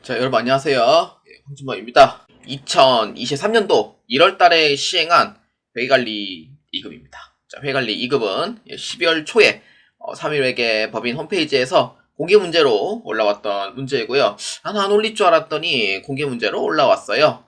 자, 여러분 안녕하세요. 홍준범입니다. 2023년도 1월달에 시행한 회계관리 2급입니다. 자, 회계관리 2급은 12월 초에 3일회계 법인 홈페이지에서 공개 문제로 올라왔던 문제이고요. 안 올릴 줄 알았더니 공개 문제로 올라왔어요.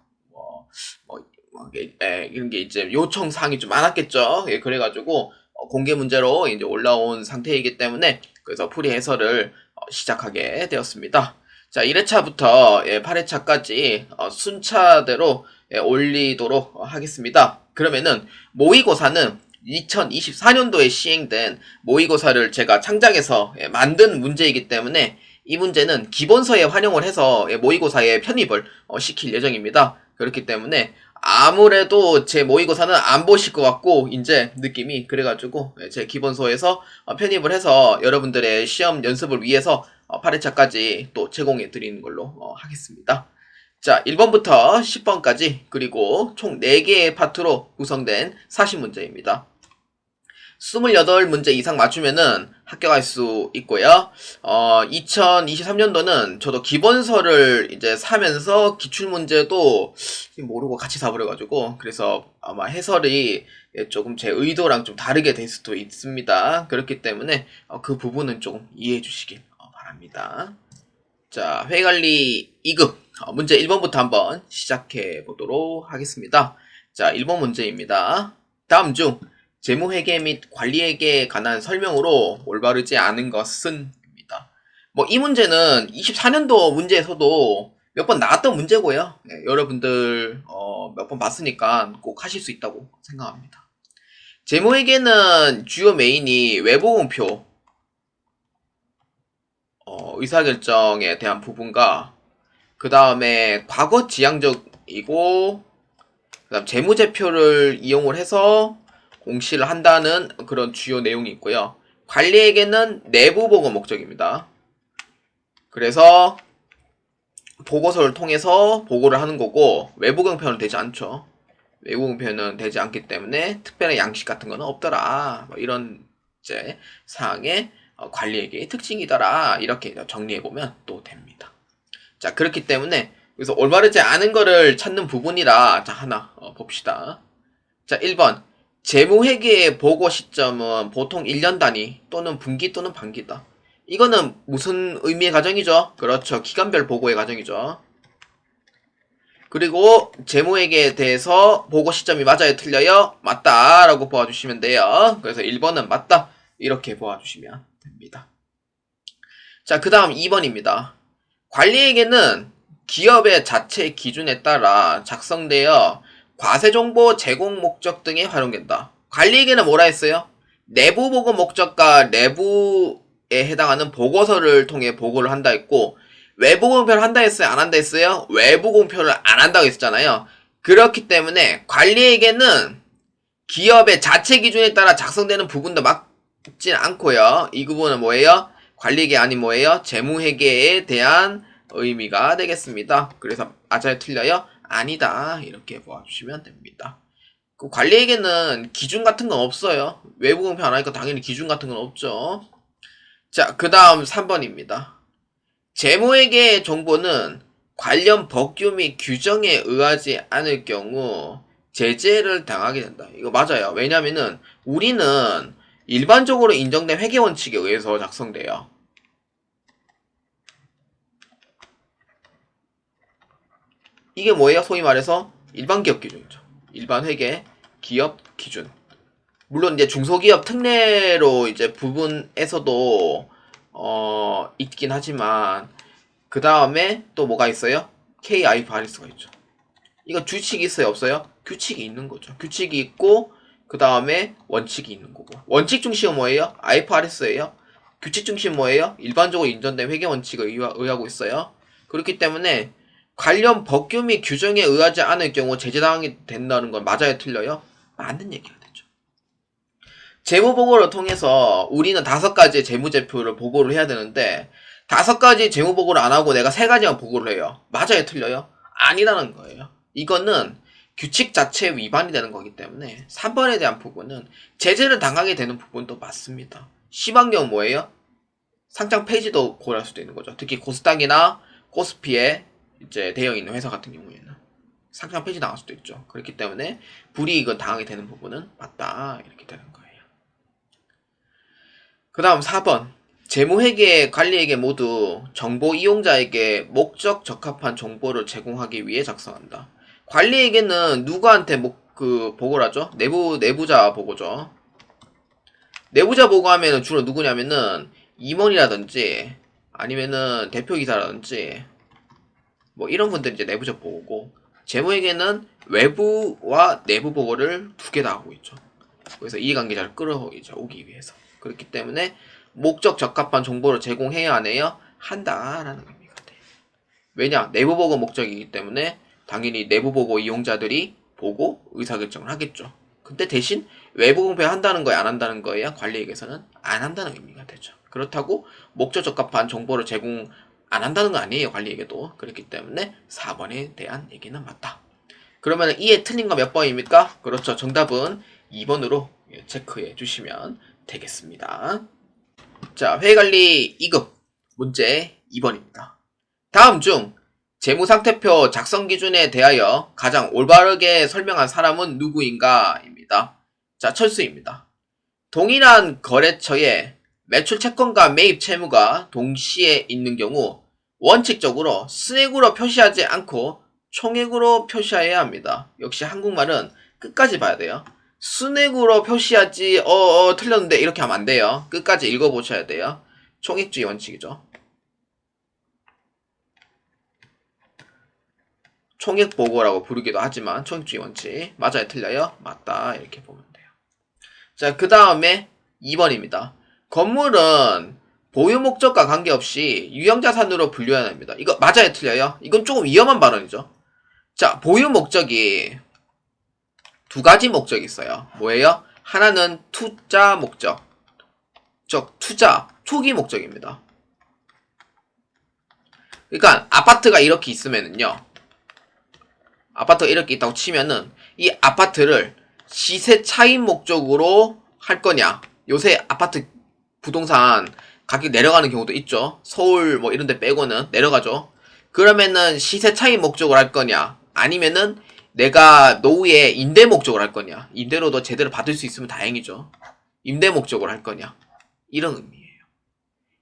이런 게 이제 요청 사항이 좀 많았겠죠. 그래가지고 공개 문제로 이제 올라온 상태이기 때문에 그래서 풀이 해설을 시작하게 되었습니다. 자, 1회차부터 8회차까지 순차대로 올리도록 하겠습니다. 그러면은 모의고사는 2024년도에 시행된 모의고사를 제가 창작해서 만든 문제이기 때문에 이 문제는 기본서에 활용을 해서 모의고사에 편입을 시킬 예정입니다. 그렇기 때문에 아무래도 제 모의고사는 안 보실 것 같고 이제 느낌이 그래가지고 제 기본서에서 편입을 해서 여러분들의 시험 연습을 위해서 8회차까지 또 제공해 드리는 걸로 하겠습니다. 자, 1번부터 10번까지 그리고 총 4개의 파트로 구성된 40문제입니다. 28문제 이상 맞추면은 합격할 수 있고요. 2023년도는 저도 기본서를 이제 사면서 기출문제도 모르고 같이 사버려가지고, 그래서 아마 해설이 조금 제 의도랑 좀 다르게 될 수도 있습니다. 그렇기 때문에 그 부분은 조금 이해해 주시길 바랍니다. 자, 회계관리 2급 문제 1번부터 한번 시작해 보도록 하겠습니다. 자, 1번 문제입니다. 다음 중 재무회계 및 관리회계에 관한 설명으로 올바르지 않은 것은? 입니다. 이 문제는 24년도 문제에서도 몇 번 나왔던 문제고요. 여러분들 몇 번 봤으니까 꼭 하실 수 있다고 생각합니다. 재무회계는 주요 메인이 외부공표, 의사결정에 대한 부분과 그 다음에 과거 지향적이고 그 다음 재무제표를 이용을 해서 공시를 한다는 그런 주요 내용이 있고요. 관리에게는 내부 보고 목적입니다. 그래서 보고서를 통해서 보고를 하는 거고 외부 경표는 되지 않죠. 외부 경표는 되지 않기 때문에 특별한 양식 같은 거는 없더라. 이런 이제 사항의 관리에게의 특징이더라. 이렇게 정리해보면 또 됩니다. 자, 그렇기 때문에 그래서 올바르지 않은 거를 찾는 부분이라 자, 하나 봅시다. 자, 1번 재무회계의 보고 시점은 보통 1년 단위 또는 분기 또는 반기다. 이거는 무슨 의미의 가정이죠? 그렇죠. 기간별 보고의 가정이죠. 그리고 재무회계에 대해서 보고 시점이 맞아요? 틀려요? 맞다 라고 보아주시면 돼요. 그래서 1번은 맞다 이렇게 보아주시면 됩니다. 자, 그 다음 2번입니다. 관리회계는 기업의 자체 기준에 따라 작성되어 과세정보 제공 목적 등에 활용된다. 관리회계는 뭐라 했어요? 내부 보고 목적과 내부에 해당하는 보고서를 통해 보고를 한다 했고, 외부 공표를 한다 했어요? 안 한다 했어요? 외부 공표를 안 한다고 했었잖아요. 그렇기 때문에 관리회계는 기업의 자체 기준에 따라 작성되는 부분도 맞진 않고요. 이 부분은 뭐예요? 관리회계 아닌 뭐예요? 재무회계에 대한 의미가 되겠습니다. 그래서 맞아요? 틀려요? 아니다. 이렇게 보아주시면 됩니다. 그 관리회계는 기준 같은 건 없어요. 외부 공표 안 하니까 당연히 기준 같은 건 없죠. 자, 그 다음 3번입니다. 재무회계의 정보는 관련 법규 및 규정에 의하지 않을 경우 제재를 당하게 된다. 이거 맞아요. 왜냐면은 우리는 일반적으로 인정된 회계 원칙에 의해서 작성돼요. 이게 뭐예요? 소위 말해서 일반 기업 기준이죠. 일반 회계 기업 기준. 물론 이제 중소기업 특례로 이제 부분에서도 있긴 하지만 그 다음에 또 뭐가 있어요? KIFRS가 있죠. 이거 규칙이 있어요? 없어요? 규칙이 있는 거죠. 규칙이 있고 그 다음에 원칙이 있는 거고. 원칙 중심은 뭐예요? IFRS예요. 규칙 중심 뭐예요? 일반적으로 인정된 회계 원칙에 의하고 있어요. 그렇기 때문에 관련 법규 및 규정에 의하지 않을 경우 제재당하게 된다는 건 맞아요? 틀려요? 맞는 얘기가 되죠. 재무보고를 통해서 우리는 5가지의 재무제표를 보고를 해야 되는데 5가지 재무보고를 안 하고 내가 3가지만 보고를 해요. 맞아요? 틀려요? 아니라는 거예요. 이거는 규칙 자체 위반이 되는 거기 때문에 3번에 대한 부분은 제재를 당하게 되는 부분도 맞습니다. 심한 경우 뭐예요? 상장 폐지도 고려할 수도 있는 거죠. 특히 코스닥이나 코스피에 이제 되어 있는 회사 같은 경우에는 상장 폐지 당할 수도 있죠. 그렇기 때문에 불이익을 당하게 되는 부분은 맞다 이렇게 되는 거예요. 그 다음 4번 재무회계 관리에게 모두 정보 이용자에게 목적 적합한 정보를 제공하기 위해 작성한다. 관리에게는 누구한테 보고를 하죠? 내부자 보고죠. 내부자 보고하면 주로 누구냐면은 임원이라든지 아니면은 대표이사라든지 뭐 이런 분들이 이제 내부자 보고고, 재무에게는 외부와 내부 보고를 두 개 다 하고 있죠. 그래서 이해관계자를 끌어오기 위해서. 그렇기 때문에 목적 적합한 정보를 제공해야 하네요. 한다라는 의미가 돼요. 왜냐? 내부 보고 목적이기 때문에 당연히 내부 보고 이용자들이 보고 의사결정을 하겠죠. 근데 대신 외부 공표한다는 거예요, 안 한다는 거예요? 관리에게서는 안 한다는 의미가 되죠. 그렇다고 목적 적합한 정보를 제공 안 한다는 거 아니에요, 관리에게도. 그렇기 때문에 4번에 대한 얘기는 맞다. 그러면 이에 틀린 거 몇 번입니까? 그렇죠. 정답은 2번으로 체크해 주시면 되겠습니다. 자, 회계관리 2급 문제 2번입니다. 다음 중 재무상태표 작성 기준에 대하여 가장 올바르게 설명한 사람은 누구인가? 입니다. 자, 철수입니다. 동일한 거래처에 매출 채권과 매입 채무가 동시에 있는 경우 원칙적으로 스액으로 표시하지 않고 총액으로 표시해야 합니다. 역시 한국말은 끝까지 봐야 돼요. 순액으로 표시하지 틀렸는데 이렇게 하면 안 돼요. 끝까지 읽어보셔야 돼요. 총액주의 원칙이죠. 총액보고라고 부르기도 하지만 총액주의 원칙. 맞아요, 틀려요? 맞다, 이렇게 보면 돼요. 자, 그 다음에 2번입니다. 건물은 보유 목적과 관계없이 유형자산으로 분류해야 합니다. 이거 맞아요, 틀려요? 이건 조금 위험한 발언이죠. 자, 보유 목적이 두 가지 목적이 있어요. 뭐예요? 하나는 투자 목적, 투자, 투기 목적입니다. 그러니까 아파트가 이렇게 있으면은요, 아파트가 이렇게 있다고 치면은 이 아파트를 시세 차익 목적으로 할 거냐. 요새 아파트 부동산 가격 내려가는 경우도 있죠. 서울 뭐 이런 데 빼고는 내려가죠. 그러면은 시세 차익 목적으로 할 거냐, 아니면은 내가 노후에 임대 목적으로 할 거냐. 임대로도 제대로 받을 수 있으면 다행이죠. 임대 목적으로 할 거냐, 이런 의미예요.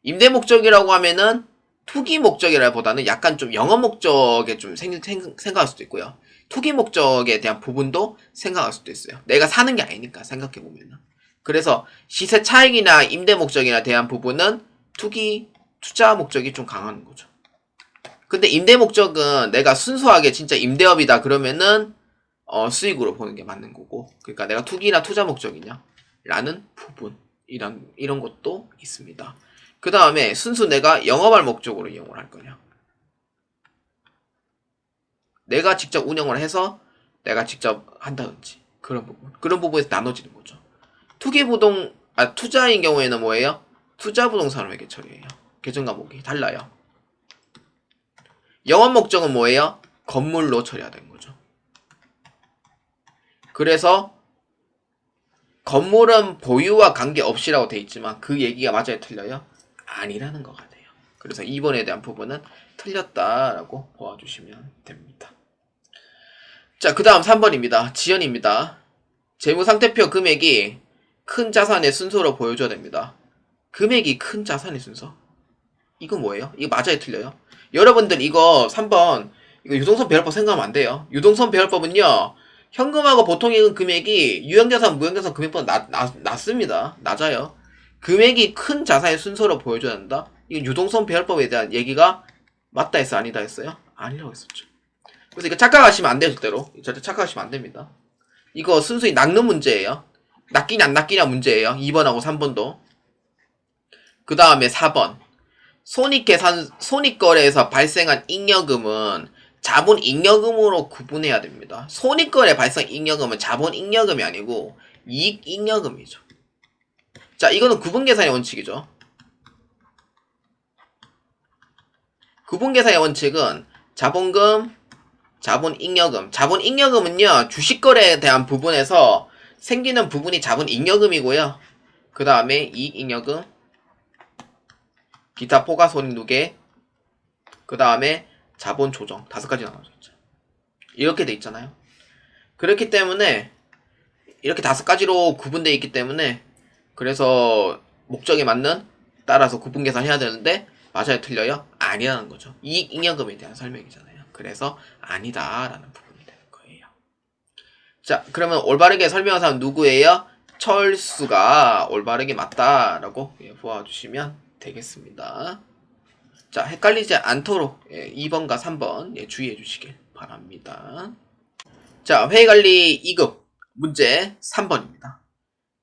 임대 목적이라고 하면은 투기 목적이라보다는 약간 좀 영업 목적에 좀 생각할 수도 있고요. 투기 목적에 대한 부분도 생각할 수도 있어요. 내가 사는 게 아니니까 생각해보면. 그래서 시세 차익이나 임대 목적이나 대한 부분은 투자 목적이 좀 강한 거죠. 근데 임대 목적은 내가 순수하게 진짜 임대업이다 그러면은 수익으로 보는 게 맞는 거고, 그러니까 내가 투기나 투자 목적이냐 라는 부분, 이런 것도 있습니다. 그 다음에 순수 내가 영업할 목적으로 이용을 할 거냐, 내가 직접 운영을 해서 내가 직접 한다든지 그런 부분에서 나눠지는 거죠. 투자인 경우에는 뭐예요? 투자 부동산으로 회계 처리해요. 계정 과목이 달라요. 영업 목적은 뭐예요? 건물로 처리해야 되는 거죠. 그래서 건물은 보유와 관계없이라고 돼 있지만 그 얘기가 맞아요, 틀려요? 아니라는 것 같아요. 그래서 2번에 대한 부분은 틀렸다라고 보아주시면 됩니다. 자, 그 다음 3번입니다. 지연입니다. 재무상태표 금액이 큰 자산의 순서로 보여줘야 됩니다. 금액이 큰 자산의 순서? 이거 뭐예요? 이거 맞아요, 틀려요? 여러분들 이거 3번 이거 유동성 배열법 생각하면 안 돼요. 유동성 배열법은요, 현금하고 보통이익은 금액이 유형자산, 무형자산 금액보다 낮습니다. 낮아요. 금액이 큰 자산의 순서로 보여줘야 한다? 이거 유동성 배열법에 대한 얘기가 맞다 했어, 아니다 했어요? 아니라고 했었죠. 그래서 이거 착각하시면 안 돼요, 절대로. 절대 착각하시면 안 됩니다. 이거 순수히 낚는 문제예요. 낚이냐 안 낚이냐 문제예요. 2번하고 3번도. 그 다음에 4번. 손익거래에서 발생한 잉여금은 자본잉여금으로 구분해야 됩니다. 손익거래 발생 잉여금은 자본잉여금이 아니고 이익잉여금이죠. 자, 이거는 구분계산의 원칙이죠. 구분계산의 원칙은 자본금, 자본잉여금. 자본잉여금은요, 주식거래에 대한 부분에서 생기는 부분이 자본잉여금이고요. 그 다음에 이익잉여금, 기타 포괄손익 누계, 그 다음에 자본 조정 5가지 나눠져 있죠. 이렇게 돼 있잖아요. 그렇기 때문에 이렇게 5가지로 구분되어 있기 때문에 그래서 목적에 맞는 따라서 구분 계산해야 되는데 맞아요 틀려요? 아니라는 거죠. 이익 잉여금에 대한 설명이잖아요. 그래서 아니다라는 부분이 되는 거예요. 자, 그러면 올바르게 설명한 사람 누구예요? 철수가 올바르게 맞다라고 보아주시면 되겠습니다. 자, 헷갈리지 않도록 2번과 3번 주의해 주시길 바랍니다. 자, 회의관리 2급 문제 3번입니다.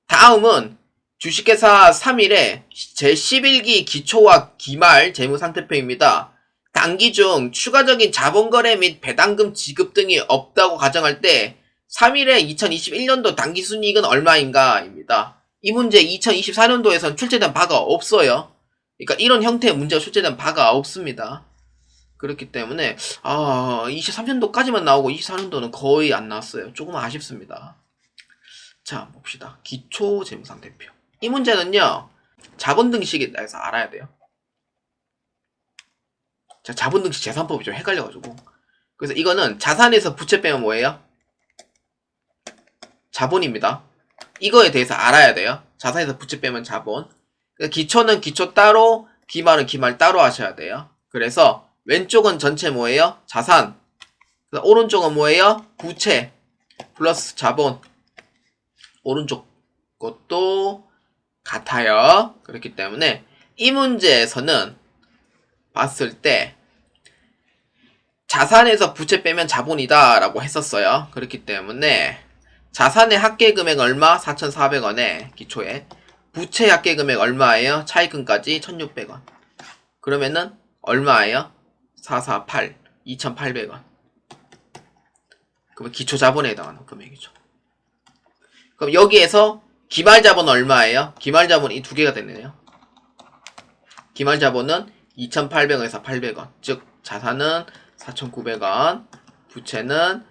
다음은 주식회사 3일에 제11기 기초와 기말 재무상태표입니다. 당기 중 추가적인 자본거래 및 배당금 지급 등이 없다고 가정할 때 3일에 2021년도 당기순이익은 얼마인가? 입니다. 이 문제 2024년도에선 출제된 바가 없어요. 그러니까 이런 형태의 문제가 출제된 바가 없습니다. 그렇기 때문에 23년도까지만 나오고 24년도는 거의 안 나왔어요. 조금 아쉽습니다. 자, 봅시다. 기초 재무상태표. 이 문제는요, 자본 등식에 대해서 알아야 돼요. 자, 자본 등식 재산법이 좀 헷갈려가지고. 그래서 이거는 자산에서 부채 빼면 뭐예요? 자본입니다. 이거에 대해서 알아야 돼요. 자산에서 부채 빼면 자본. 기초는 기초 따로, 기말은 기말 따로 하셔야 돼요. 그래서 왼쪽은 전체 뭐예요? 자산. 오른쪽은 뭐예요? 부채 플러스 자본. 오른쪽 것도 같아요. 그렇기 때문에 이 문제에서는 봤을 때 자산에서 부채 빼면 자본이다 라고 했었어요. 그렇기 때문에 자산의 합계금액 얼마? 4,400원에 기초에 부채 합계금액 얼마예요? 차입금까지 1,600원. 그러면은 얼마예요? 448, 2,800원. 그러면 기초 자본에 해당하는 금액이죠. 그럼 여기에서 기말 자본 얼마예요? 기말 자본 이 두 개가 되네요. 기말 자본은 2,800원에서 800원. 즉 자산은 4,900원, 부채는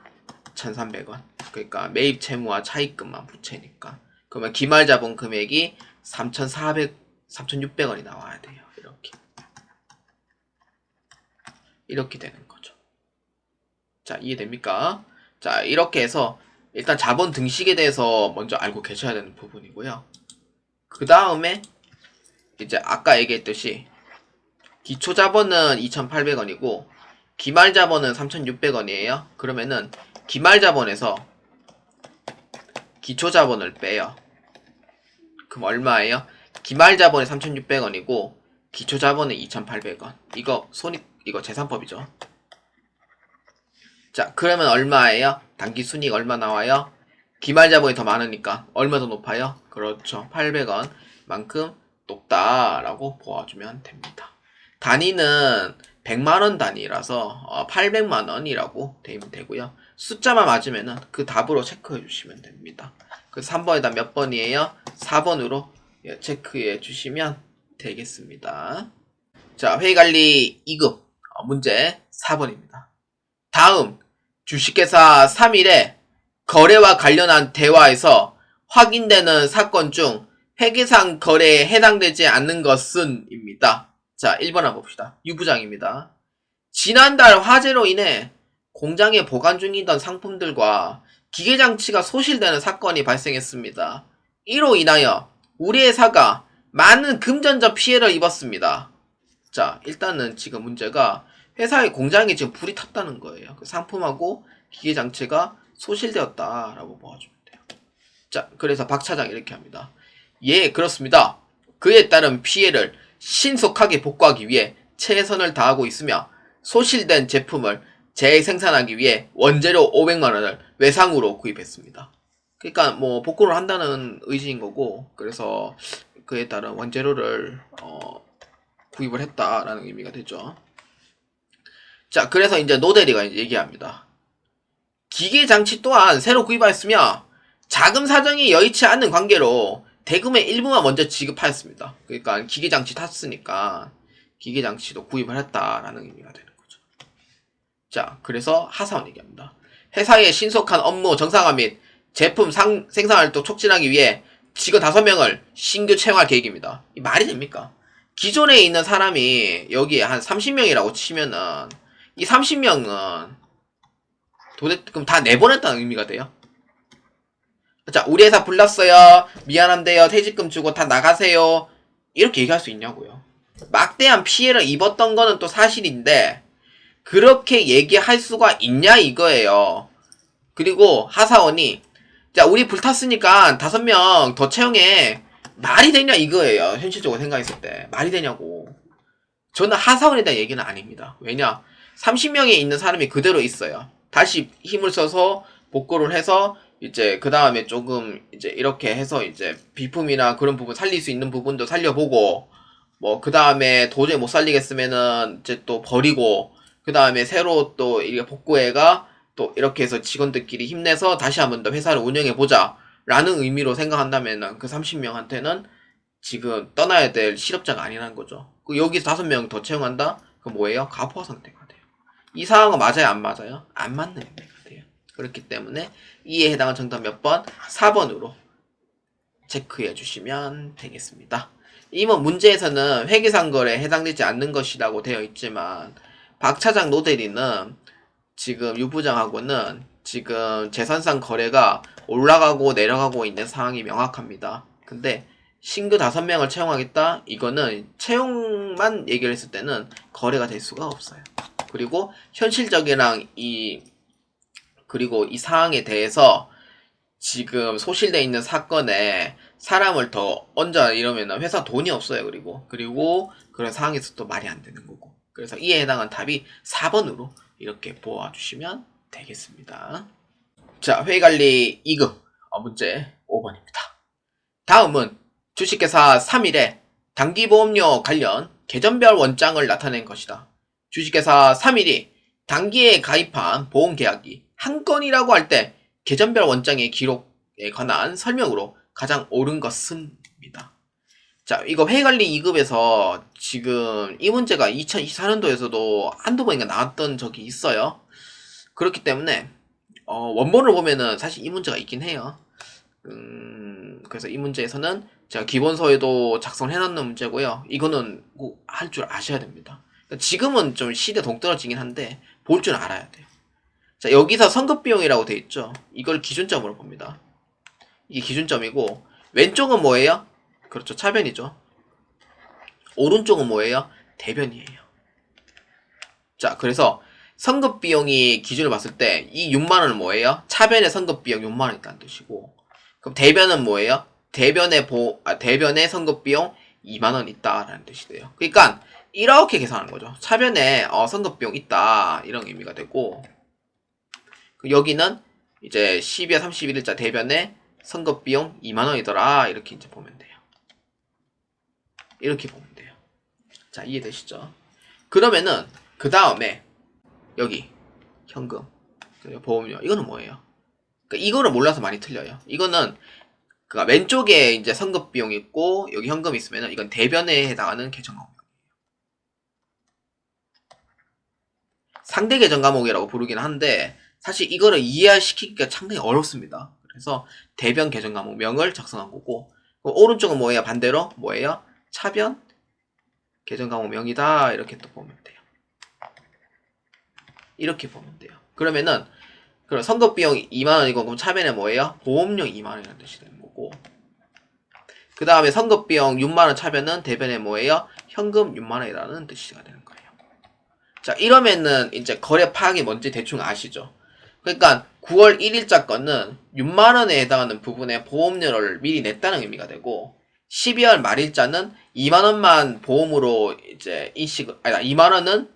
1,300원. 그러니까 매입 채무와 차입금만 부채니까. 그러면 기말 자본 금액이 3,600원이 나와야 돼요. 이렇게 되는 거죠. 자, 이해됩니까? 자, 이렇게 해서 일단 자본 등식에 대해서 먼저 알고 계셔야 되는 부분이고요. 그 다음에 이제 아까 얘기했듯이 기초 자본은 2,800원이고 기말 자본은 3,600원이에요. 그러면은 기말 자본에서 기초 자본을 빼요. 그럼 얼마예요? 기말 자본이 3,600원이고 기초 자본은 2,800원. 이거 재산법이죠. 자, 그러면 얼마예요? 당기 순이익 얼마 나와요? 기말 자본이 더 많으니까 얼마 더 높아요? 그렇죠. 800원 만큼 높다라고 보아주면 됩니다. 단위는 100만원 단위라서 800만원이라고 되면 되고요. 숫자만 맞으면 그 답으로 체크해 주시면 됩니다. 그 3번에다 몇 번이에요? 4번으로 체크해 주시면 되겠습니다. 자, 회의관리 2급 문제 4번입니다. 다음 주식회사 3일에 거래와 관련한 대화에서 확인되는 사건 중 회계상 거래에 해당되지 않는 것은 입니다. 자, 1번 한번 봅시다. 유부장입니다. 지난달 화재로 인해 공장에 보관 중이던 상품들과 기계장치가 소실되는 사건이 발생했습니다. 이로 인하여 우리 회사가 많은 금전적 피해를 입었습니다. 자, 일단은 지금 문제가 회사의 공장에 지금 불이 탔다는 거예요. 그 상품하고 기계장치가 소실되었다라고 보아주면 돼요. 자, 그래서 박 차장 이렇게 합니다. 예, 그렇습니다. 그에 따른 피해를 신속하게 복구하기 위해 최선을 다하고 있으며 소실된 제품을 재생산하기 위해 원재료 500만원을 외상으로 구입했습니다. 그러니까 뭐 복구를 한다는 의지인 거고, 그래서 그에 따른 원재료를 구입을 했다라는 의미가 되죠. 자, 그래서 이제 노대리가 얘기합니다. 기계장치 또한 새로 구입하였으며 자금 사정이 여의치 않는 관계로 대금의 일부만 먼저 지급하였습니다. 그러니까 기계장치 탔으니까 기계장치도 구입을 했다라는 의미가 되는 거죠. 자, 그래서 하사원 얘기합니다. 회사의 신속한 업무 정상화 및 제품 생산활동 촉진하기 위해 직원 5명을 신규 채용할 계획입니다. 이 말이 됩니까? 기존에 있는 사람이 여기에 한 30명이라고 치면은 이 30명은 도대체 그럼 다 내보냈다는 의미가 돼요. 자, 우리 회사 불났어요. 미안한데요. 퇴직금 주고 다 나가세요. 이렇게 얘기할 수 있냐고요. 막대한 피해를 입었던 거는 또 사실인데 그렇게 얘기할 수가 있냐 이거예요. 그리고 하사원이 자, 우리 불탔으니까 5명 더 채용해. 말이 되냐 이거예요. 현실적으로 생각했을 때. 말이 되냐고. 저는 하사원에 대한 얘기는 아닙니다. 왜냐? 30명에 있는 사람이 그대로 있어요. 다시 힘을 써서 복구를 해서 이제 그 다음에 조금 이제 이렇게 해서 이제 비품이나 그런 부분 살릴 수 있는 부분도 살려보고 뭐 그 다음에 도저히 못 살리겠으면은 이제 또 버리고 그 다음에 새로 또 이게 복구해가 또 이렇게 해서 직원들끼리 힘내서 다시 한 번 더 회사를 운영해보자 라는 의미로 생각한다면은 그 30명한테는 지금 떠나야 될 실업자가 아니라는 거죠. 여기서 5명 더 채용한다? 그럼 뭐예요? 가포화 상태가 돼요. 이 상황은 맞아요? 안 맞아요? 안 맞는 의미가 돼요. 그렇기 때문에 이에 해당한 정답 몇 번? 4번으로 체크해 주시면 되겠습니다. 이번 문제에서는 회계상거래에 해당되지 않는 것이라고 되어 있지만 박 차장 노대리는 지금 유 부장하고는 지금 재산상 거래가 올라가고 내려가고 있는 상황이 명확합니다. 근데 신규 5명을 채용하겠다? 이거는 채용만 얘기를 했을 때는 거래가 될 수가 없어요. 그리고 현실적이랑 그리고 이 사항에 대해서 지금 소실돼 있는 사건에 사람을 더 얹어 이러면 회사 돈이 없어요. 그리고 그런 상황에서 또 말이 안 되는 거고. 그래서 이에 해당한 답이 4번으로 이렇게 보아주시면 되겠습니다. 자, 회의관리 2급 문제 5번입니다. 다음은 주식회사 3일에 단기보험료 관련 계정별 원장을 나타낸 것이다. 주식회사 3일이 단기에 가입한 보험계약이 한 건이라고 할 때 계정별 원장의 기록에 관한 설명으로 가장 옳은 것은 입니다. 자, 이거 회의관리 2급에서 지금 이 문제가 2024년도에서도 한두 번인가 나왔던 적이 있어요. 그렇기 때문에 원본을 보면은 사실 이 문제가 있긴 해요. 그래서 이 문제에서는 제가 기본서에도 작성을 해놨는 문제고요. 이거는 꼭 할 줄 아셔야 됩니다. 그러니까 지금은 좀 시대 동떨어지긴 한데 볼 줄 알아야 돼요. 자, 여기서 선급비용이라고 돼 있죠. 이걸 기준점으로 봅니다. 이게 기준점이고 왼쪽은 뭐예요? 그렇죠. 차변이죠. 오른쪽은 뭐예요? 대변이에요. 자, 그래서 선급비용이 기준을 봤을 때 이 6만원은 뭐예요? 차변의 선급비용 6만원 있다는 뜻이고 그럼 대변은 뭐예요? 대변의 선급비용 2만원 있다라는 뜻이 돼요. 그러니까 이렇게 계산하는 거죠. 차변에 선급비용 있다 이런 의미가 되고 여기는 이제 12월 31일자 대변에 선급비용 2만원이더라 이렇게 이제 보면 돼요. 이렇게 보면 돼요. 자, 이해되시죠? 그러면은 그 다음에 여기 현금 보험료 이거는 뭐예요? 그러니까 이거를 몰라서 많이 틀려요. 이거는 그러니까 왼쪽에 이제 선급비용 있고 여기 현금 있으면 이건 대변에 해당하는 계정 과목이에요. 상대 계정 과목이라고 부르긴 한데 사실 이거를 이해시키기가 상당히 어렵습니다. 그래서 대변 계정 과목명을 작성한 거고 오른쪽은 뭐예요? 반대로 뭐예요? 차변 계정 과목명이다 이렇게 또 보면 돼요. 이렇게 보면 돼요. 그러면은 그럼 선급비용 2만원이고 그럼 차변에 뭐예요? 보험료 2만원이라는 뜻이 되는 거고 그 다음에 선급비용 6만원 차변은 대변에 뭐예요? 현금 6만원이라는 뜻이 되는 거예요. 자, 이러면은 이제 거래 파악이 뭔지 대충 아시죠? 그러니까 9월 1일자 건은 6만원에 해당하는 부분에 보험료를 미리 냈다는 의미가 되고 12월 말일자는 2만원만 보험으로 이제 2만원은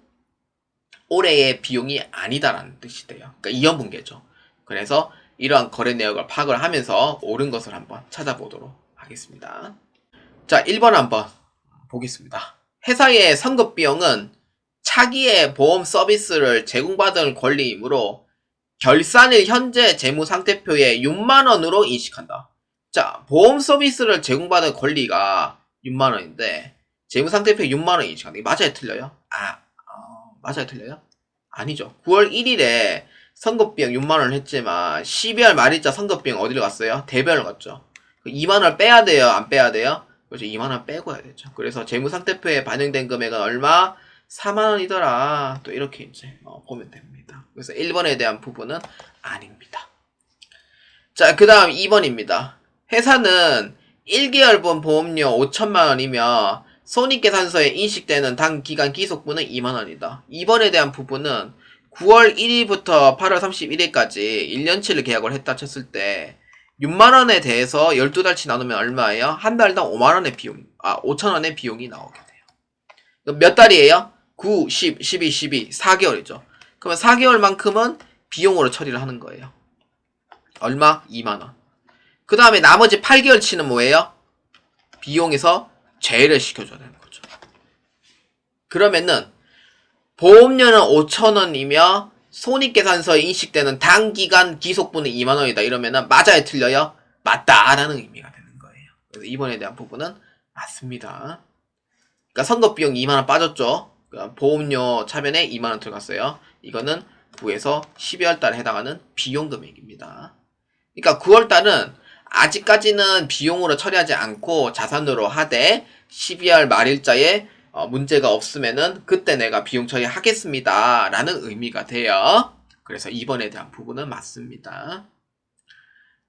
올해의 비용이 아니다라는 뜻이 돼요. 그러니까 이연분계죠. 그래서 이러한 거래 내역을 파악을 하면서 옳은 것을 한번 찾아보도록 하겠습니다. 자, 1번 한번 보겠습니다. 회사의 선급비용은 차기의 보험 서비스를 제공받을 권리이므로 결산일 현재 재무상태표에 6만원으로 인식한다. 자, 보험 서비스를 제공받을 권리가 6만원인데 재무상태표에 6만원 인식한다. 이거 맞아요? 틀려요? 맞아요? 틀려요? 아니죠. 9월 1일에 선급비용 6만원을 했지만 12월 말일자 선급비용 어디로 갔어요? 대변을 갔죠. 2만원을 빼야 돼요? 안 빼야 돼요? 그렇죠. 2만원 빼고 해야 되죠. 그래서 재무상태표에 반영된 금액은 얼마? 4만원이더라. 또 이렇게 이제 보면 됩니다. 그래서 1번에 대한 부분은 아닙니다. 자, 그 다음 2번입니다. 회사는 1개월분 보험료 5천만원이며 손익계산서에 인식되는 단기간 기속분은 2만원이다. 2번에 대한 부분은 9월 1일부터 8월 31일까지 1년치를 계약을 했다 쳤을 때 6만원에 대해서 12달치 나누면 얼마예요? 한 달당 5만원의 비용, 5천원의 비용이 나오게 돼요. 몇 달이에요? 9, 10, 12, 12, 4개월이죠. 그러면 4개월만큼은 비용으로 처리를 하는 거예요. 얼마? 2만원. 그 다음에 나머지 8개월치는 뭐예요? 비용에서 제외를 시켜줘야 되는 거죠. 그러면은 보험료는 5천원이며 손익계산서에 인식되는 단기간 기속분은 2만원이다. 이러면은 맞아요? 틀려요? 맞다라는 의미가 되는 거예요. 그래서 이번에 대한 부분은 맞습니다. 그러니까 선급비용 2만원 빠졌죠. 그러니까 보험료 차변에 2만원 들어갔어요. 이거는 9에서 12월 달에 해당하는 비용 금액입니다. 그러니까 9월 달은 아직까지는 비용으로 처리하지 않고 자산으로 하되 12월 말일자에 문제가 없으면은 그때 내가 비용 처리하겠습니다 라는 의미가 돼요. 그래서 2번에 대한 부분은 맞습니다.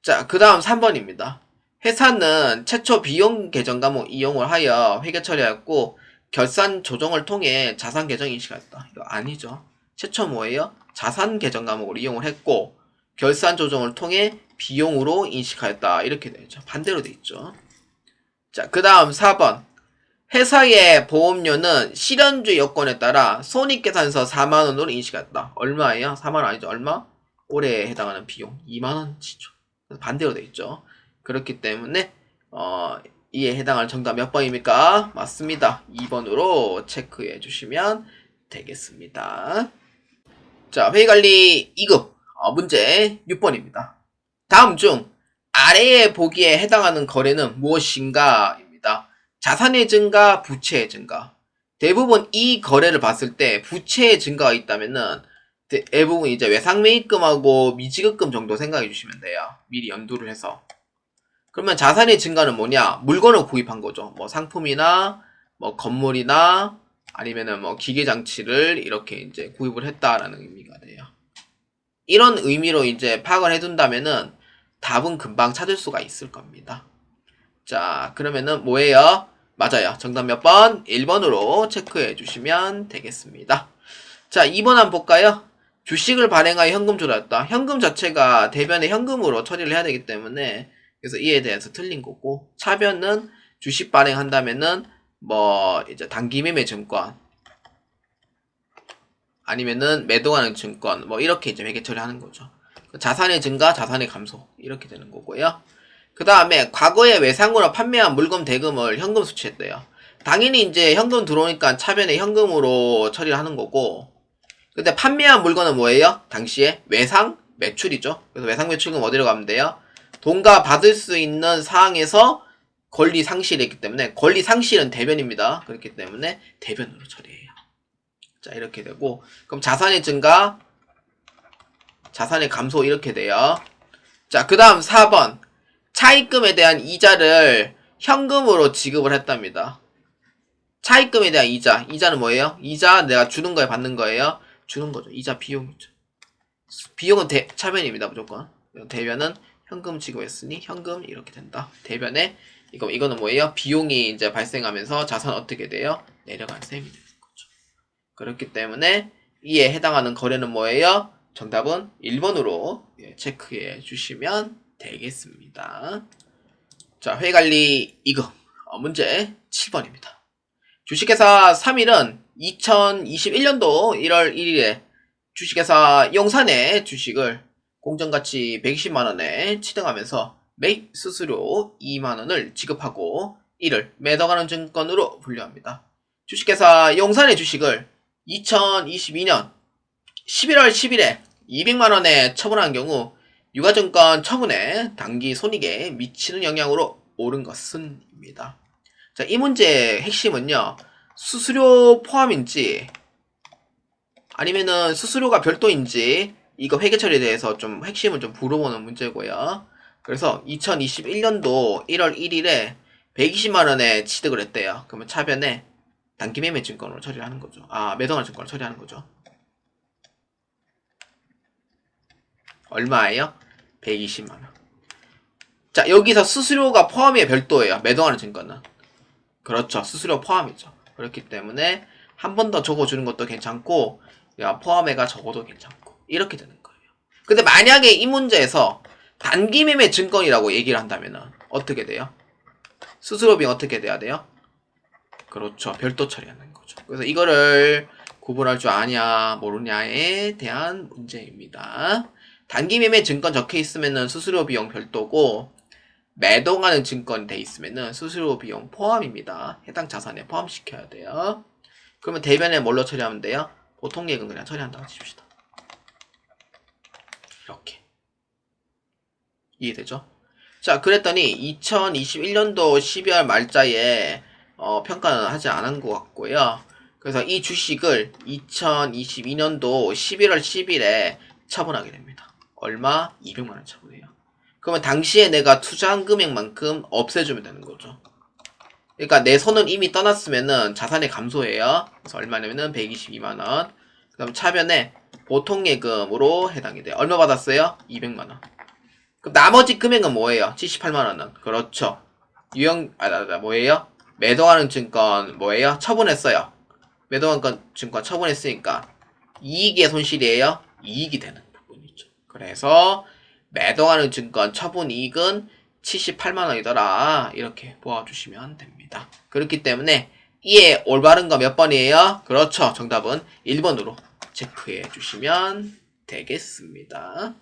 자, 그 다음 3번입니다. 회사는 최초 비용 계정 과목 이용을 하여 회계 처리하였고 결산 조정을 통해 자산 계정 인식하였다. 이거 아니죠. 최초 뭐예요? 자산 계정 과목을 이용을 했고 결산 조정을 통해 비용으로 인식하였다. 이렇게 되죠. 반대로 돼 있죠. 자, 그 다음 4번. 회사의 보험료는 실현주 여건에 따라 손익계산서 4만원으로 인식했다. 얼마예요? 4만원 아니죠. 얼마? 올해에 해당하는 비용 2만원치죠. 반대로 돼 있죠. 그렇기 때문에 이에 해당하는 정답 몇 번입니까? 맞습니다. 2번으로 체크해 주시면 되겠습니다. 자, 회의관리 2급 문제 6번입니다. 다음 중 아래의 보기에 해당하는 거래는 무엇인가? 입니다. 자산의 증가, 부채의 증가. 대부분 이 거래를 봤을 때 부채의 증가가 있다면은 대부분 이제 외상매입금하고 미지급금 정도 생각해 주시면 돼요. 미리 연두를 해서. 그러면 자산의 증가는 뭐냐? 물건을 구입한 거죠. 뭐 상품이나 뭐 건물이나 아니면은 뭐 기계장치를 이렇게 이제 구입을 했다라는 의미가 돼요. 이런 의미로 이제 파악을 해둔다면은 답은 금방 찾을 수가 있을 겁니다. 자, 그러면은 뭐예요? 맞아요. 정답 몇 번? 1번으로 체크해 주시면 되겠습니다. 자, 2번 한번 볼까요? 주식을 발행하여 현금 조달했다. 현금 자체가 대변에 현금으로 처리를 해야 되기 때문에 그래서 이에 대해서 틀린 거고 차변은 주식 발행한다면은 뭐 이제 단기 매매 증권 아니면은 매도하는 증권 뭐 이렇게 이제 회계 처리하는 거죠. 자산의 증가, 자산의 감소 이렇게 되는 거고요. 그 다음에 과거에 외상으로 판매한 물건 대금을 현금 수취했대요. 당연히 이제 현금 들어오니까 차변에 현금으로 처리를 하는 거고 근데 판매한 물건은 뭐예요? 당시에 외상 매출이죠. 그래서 외상 매출금 어디로 가면 돼요? 돈과 받을 수 있는 사항에서 권리 상실이 있기 때문에 권리 상실은 대변입니다. 그렇기 때문에 대변으로 처리해요. 자, 이렇게 되고 그럼 자산의 증가, 자산의 감소 이렇게 돼요. 자, 그 다음 4번. 차입금에 대한 이자를 현금으로 지급을 했답니다. 차입금에 대한 이자. 이자는 뭐예요? 이자 내가 주는 거에 받는 거예요? 주는 거죠. 이자 비용이죠. 비용은 차변입니다. 무조건. 대변은 현금 지급했으니 현금 이렇게 된다. 대변에 이거는 뭐예요? 비용이 이제 발생하면서 자산 어떻게 돼요? 내려간 셈이 되는 거죠. 그렇기 때문에 이에 해당하는 거래는 뭐예요? 정답은 1번으로 체크해 주시면 되겠습니다. 자, 회의관리 2급 문제 7번입니다. 주식회사 3일은 2021년도 1월 1일에 주식회사 용산의 주식을 공정가치 120만원에 취득하면서 매입 수수료 2만원을 지급하고 이를 매도가능 증권으로 분류합니다. 주식회사 용산의 주식을 2022년 11월 10일에 200만원에 처분한 경우 유가증권 처분에 단기 손익에 미치는 영향으로 옳은 것은 입니다. 자, 이 문제의 핵심은요. 수수료 포함인지 아니면은 수수료가 별도인지 이거 회계 처리에 대해서 좀 핵심을 좀 물어보는 문제고요. 그래서 2021년도 1월 1일에 120만원에 취득을 했대요. 그러면 차변에 단기매매 증권으로 처리를 하는 거죠. 아, 매도하는 증권으로 처리하는 거죠. 얼마예요? 120만원. 자, 여기서 수수료가 포함이에요, 별도예요. 매도하는 증권은. 그렇죠. 수수료 포함이죠. 그렇기 때문에 한 번 더 적어주는 것도 괜찮고, 포함해가 적어도 괜찮고, 이렇게 되는 거예요. 근데 만약에 이 문제에서 단기매매 증권이라고 얘기를 한다면은 어떻게 돼요? 수수료 비용 어떻게 돼야 돼요? 그렇죠. 별도 처리하는 거죠. 그래서 이거를 구분할 줄 아냐, 모르냐에 대한 문제입니다. 단기매매 증권 적혀 있으면은 수수료 비용 별도고, 매도하는 증권 돼 있으면은 수수료 비용 포함입니다. 해당 자산에 포함시켜야 돼요. 그러면 대변에 뭘로 처리하면 돼요? 보통 예금 그냥 처리한다고 칩시다. 이렇게. 이해되죠? 자, 그랬더니 2021년도 12월 말자에 평가는 하지 않은 것 같고요. 그래서 이 주식을 2022년도 11월 10일에 처분하게 됩니다. 얼마? 200만원 처분해요. 그러면 당시에 내가 투자한 금액만큼 없애주면 되는 거죠. 그러니까 내 손은 이미 떠났으면은 자산이 감소해요. 그래서 얼마냐면은 122만원. 그 다음 차변에 보통예금으로 해당이 돼요. 얼마 받았어요? 200만원. 그럼 나머지 금액은 뭐예요? 78만원은. 그렇죠. 뭐예요? 매도하는 증권 뭐예요? 처분했어요. 매도하는 증권 처분했으니까 이익의 손실이에요? 이익이 되는 부분이죠. 그래서 매도하는 증권 처분 이익은 78만원이더라. 이렇게 보아주시면 됩니다. 그렇기 때문에 이에 올바른 거 몇 번이에요? 그렇죠. 정답은 1번으로 체크해 주시면 되겠습니다.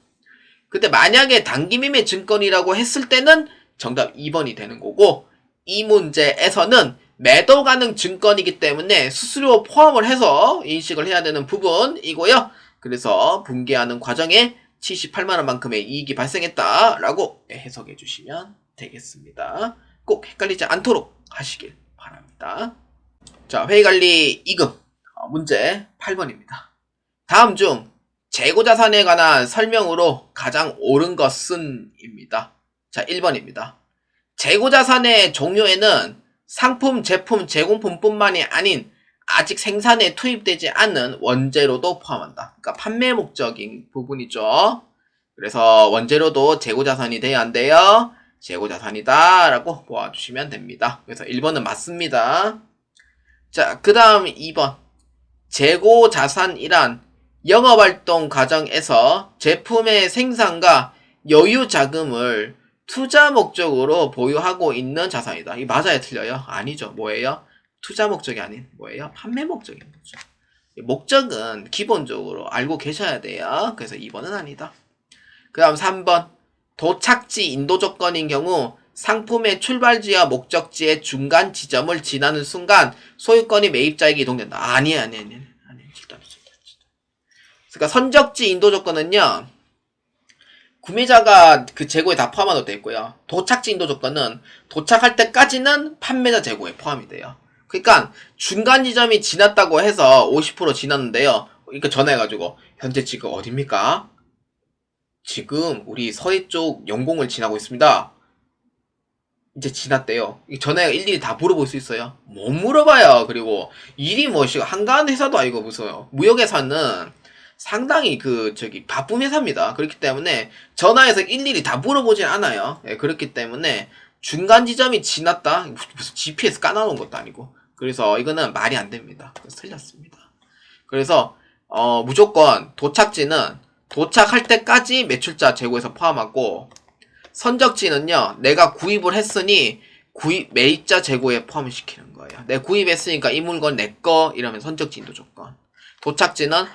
근데 만약에 단기매매 증권이라고 했을 때는 정답 2번이 되는 거고, 이 문제에서는 매도 가능 증권이기 때문에 수수료 포함을 해서 인식을 해야 되는 부분이고요. 그래서 분개하는 과정에 78만원만큼의 이익이 발생했다라고 해석해 주시면 되겠습니다. 꼭 헷갈리지 않도록 하시길 바랍니다. 자, 회의관리 이금 문제 8번입니다. 다음 중 재고자산에 관한 설명으로 가장 옳은 것은 입니다. 자, 1번입니다. 재고자산의 종류에는 상품, 제품, 제공품뿐만이 아닌 아직 생산에 투입되지 않은 원재료도 포함한다. 그러니까 판매 목적인 부분이죠. 그래서 원재료도 재고자산이 돼야 한대요. 재고자산이다 라고 보아주시면 됩니다. 그래서 1번은 맞습니다. 자, 그 다음 2번. 재고자산이란 영업활동 과정에서 제품의 생산과 여유 자금을 투자 목적으로 보유하고 있는 자산이다. 이 맞아요? 틀려요? 아니죠. 뭐예요? 투자 목적이 아닌 뭐예요? 판매 목적인 거죠. 목적은 기본적으로 알고 계셔야 돼요. 그래서 2번은 아니다. 그 다음 3번. 도착지 인도 조건인 경우 상품의 출발지와 목적지의 중간 지점을 지나는 순간 소유권이 매입자에게 이동된다. 아니에요. 그러니까 선적지 인도 조건은요, 구매자가 그 재고에 다 포함하도록 되어 있고요. 도착지 인도 조건은 도착할 때까지는 판매자 재고에 포함이 돼요. 그러니까 중간 지점이 지났다고 해서 50% 지났는데요. 그러니까 전화해가지고 현재 지금 어딥니까? 지금 우리 서해 쪽 영공을 지나고 있습니다. 이제 지났대요. 전화해가 일일이 다 물어볼 수 있어요? 못 물어봐요. 그리고 일이 한가한 회사도 아니고 무슨 무역회사는 상당히 바쁜 회사입니다. 그렇기 때문에 전화해서 일일이 다 물어보진 않아요. 예, 그렇기 때문에 중간 지점이 지났다? 무슨 GPS 까놔놓은 것도 아니고. 그래서 이거는 말이 안 됩니다. 그래서 틀렸습니다. 그래서 무조건 도착지는 도착할 때까지 매출자 재고에서 포함하고, 선적지는요, 내가 구입을 했으니 매입자 재고에 포함을 시키는 거예요. 내가 구입했으니까 이 물건 내 거 이러면 선적지 인도 조건. 도착지는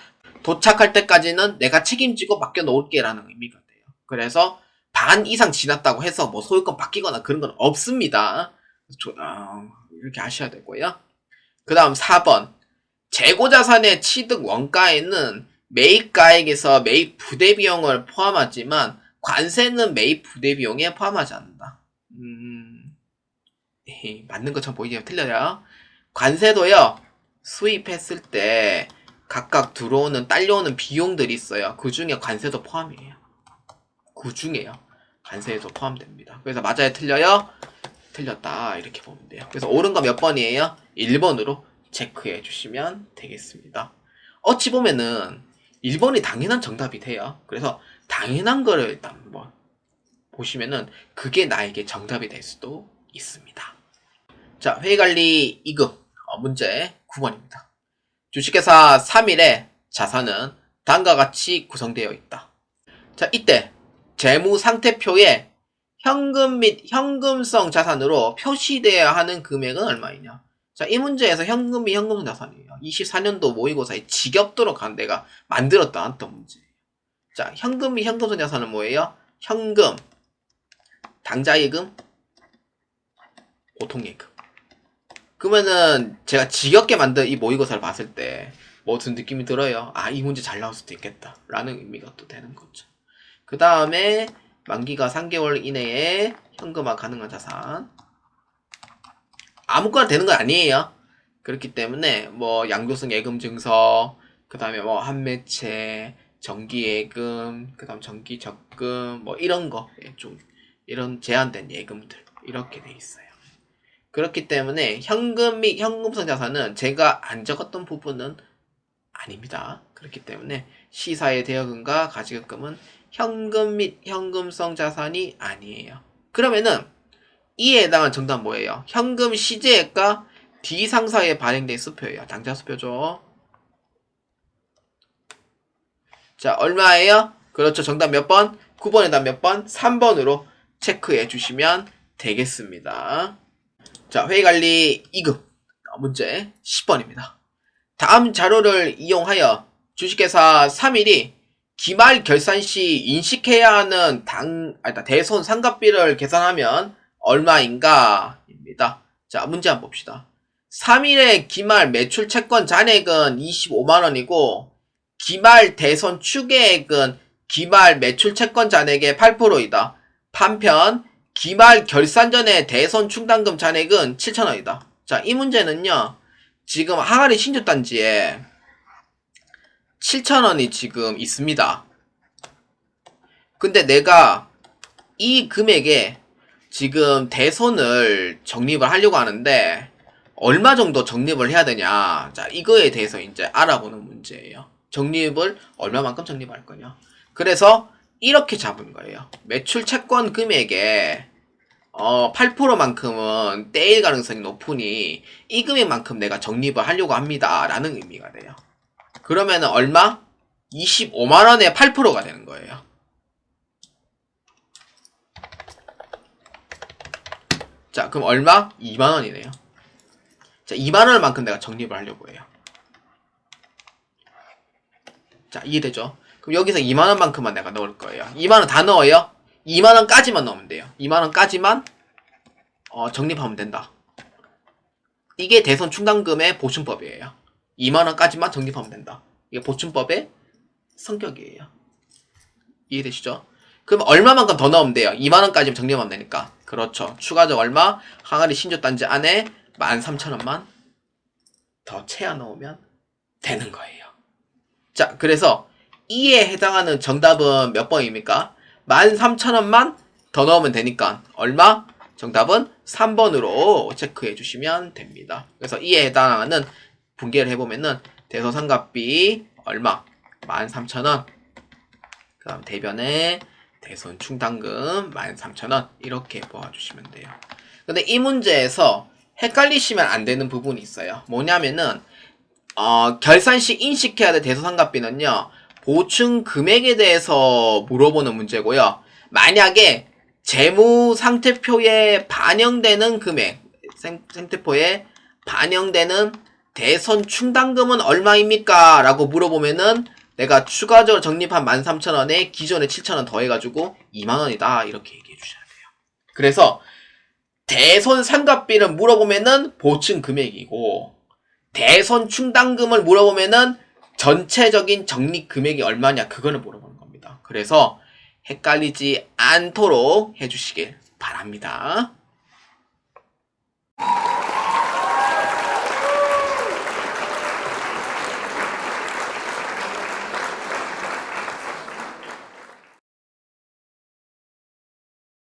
도착할 때까지는 내가 책임지고 맡겨놓을게 라는 의미가 돼요. 그래서 반 이상 지났다고 해서 뭐 소유권 바뀌거나 그런 건 없습니다. 이렇게 하셔야 되고요. 그 다음 4번. 재고자산의 취득 원가에는 매입가액에서 매입 부대비용을 포함하지만 관세는 매입 부대비용에 포함하지 않는다. 맞는 것처럼 보이지만 틀려요. 관세도요, 수입했을 때 각각 들어오는, 딸려오는 비용들이 있어요. 그 중에 관세도 포함이에요. 그 중에요. 관세에도 포함됩니다. 그래서 맞아요? 틀려요? 틀렸다. 이렇게 보면 돼요. 그래서 옳은 거 몇 번이에요? 1번으로 체크해 주시면 되겠습니다. 어찌 보면은 1번이 당연한 정답이 돼요. 그래서 당연한 거를 일단 한번 보시면은 그게 나에게 정답이 될 수도 있습니다. 자, 회의관리 2급 문제 9번입니다. 주식회사 3일의 자산은 다음과 같이 구성되어 있다. 자, 이때 재무상태표에 현금 및 현금성 자산으로 표시되어야 하는 금액은 얼마이냐? 자, 이 문제에서 현금 및 현금성 자산이에요. 24년도 모의고사에 지겹도록 내가 만들었던 어떤 문제예요. 자, 현금 및 현금성 자산은 뭐예요? 현금, 당좌예금, 보통예금. 그러면은 제가 지겹게 만든 이 모의고사를 봤을 때 무슨 느낌이 들어요? 아, 이 문제 잘 나올 수도 있겠다 라는 의미가 또 되는 거죠. 그 다음에 만기가 3개월 이내에 현금화 가능한 자산. 아무거나 되는 건 아니에요. 그렇기 때문에 뭐 양도성 예금 증서, 그 다음에 뭐 한매체, 정기예금, 그 다음 정기적금, 뭐 이런 거, 좀 이런 제한된 예금들 이렇게 돼 있어요. 그렇기 때문에 현금 및 현금성 자산은 제가 안 적었던 부분은 아닙니다. 그렇기 때문에 시사의 대여금과 가지급금은 현금 및 현금성 자산이 아니에요. 그러면은 이에 해당하는 정답은 뭐예요? 현금 시제액과 D상사에 발행된 수표예요. 당좌 수표죠. 자, 얼마예요? 그렇죠. 정답 몇 번? 9번에다 몇 번? 3번으로 체크해 주시면 되겠습니다. 자, 회의관리 2급 문제 10번입니다. 다음 자료를 이용하여 주식회사 3일이 기말 결산 시 인식해야 하는 대손 상각비를 계산하면 얼마인가? 입니다. 자, 문제 한번 봅시다. 3일의 기말 매출 채권 잔액은 25만원이고 기말 대손 추계액은 기말 매출 채권 잔액의 8%이다. 반편 기말 결산 전에 대손 충당금 잔액은 7,000원이다. 자, 이 문제는요. 지금 항아리 신주단지에 7,000원이 지금 있습니다. 근데 내가 이 금액에 지금 대손을 적립을 하려고 하는데 얼마 정도 적립을 해야 되냐. 자, 이거에 대해서 이제 알아보는 문제예요. 적립을 얼마만큼 적립할 거냐. 그래서 이렇게 잡은 거예요. 매출 채권 금액에 8%만큼은 떼일 가능성이 높으니 이 금액만큼 내가 적립을 하려고 합니다. 라는 의미가 돼요. 그러면은 얼마? 25만원에 8%가 되는 거예요. 자, 그럼 얼마? 2만원이네요. 자, 2만원만큼 내가 적립을 하려고 해요. 자, 이해되죠? 그럼 여기서 2만원만큼만 내가 넣을 거예요. 2만원 다 넣어요? 2만원까지만 넣으면 돼요. 2만원까지만 적립하면 된다. 이게 대손 충당금의 보충법이에요. 2만원까지만 적립하면 된다. 이게 보충법의 성격이에요. 이해되시죠? 그럼 얼마만큼 더 넣으면 돼요? 2만원까지만 적립하면 되니까. 그렇죠. 추가적 얼마? 항아리 신주단지 안에 13,000원만 더 채워 넣으면 되는 거예요. 자, 그래서 이에 해당하는 정답은 몇 번입니까? 13,000원만 더 넣으면 되니까 얼마? 정답은 3번으로 체크해 주시면 됩니다. 그래서 이에 해당하는 분개를 해보면은 대손상각비 얼마? 13,000원. 그 다음 대변에 대손 충당금 13,000원 이렇게 보아주시면 돼요. 근데 이 문제에서 헷갈리시면 안 되는 부분이 있어요. 뭐냐면은 결산 시 인식해야 될 대손상각비는요. 보충 금액에 대해서 물어보는 문제고요. 만약에 재무상태표에 반영되는 금액, 상태표에 반영되는 대손 충당금은 얼마입니까? 라고 물어보면은 내가 추가적으로 적립한 13,000원에 기존에 7,000원 더해가지고 2만원이다. 이렇게 얘기해 주셔야 돼요. 그래서 대손 상각비를 물어보면은 보충 금액이고 대손 충당금을 물어보면은 전체적인 적립 금액이 얼마냐 그거를 물어보는 겁니다. 그래서 헷갈리지 않도록 해주시길 바랍니다.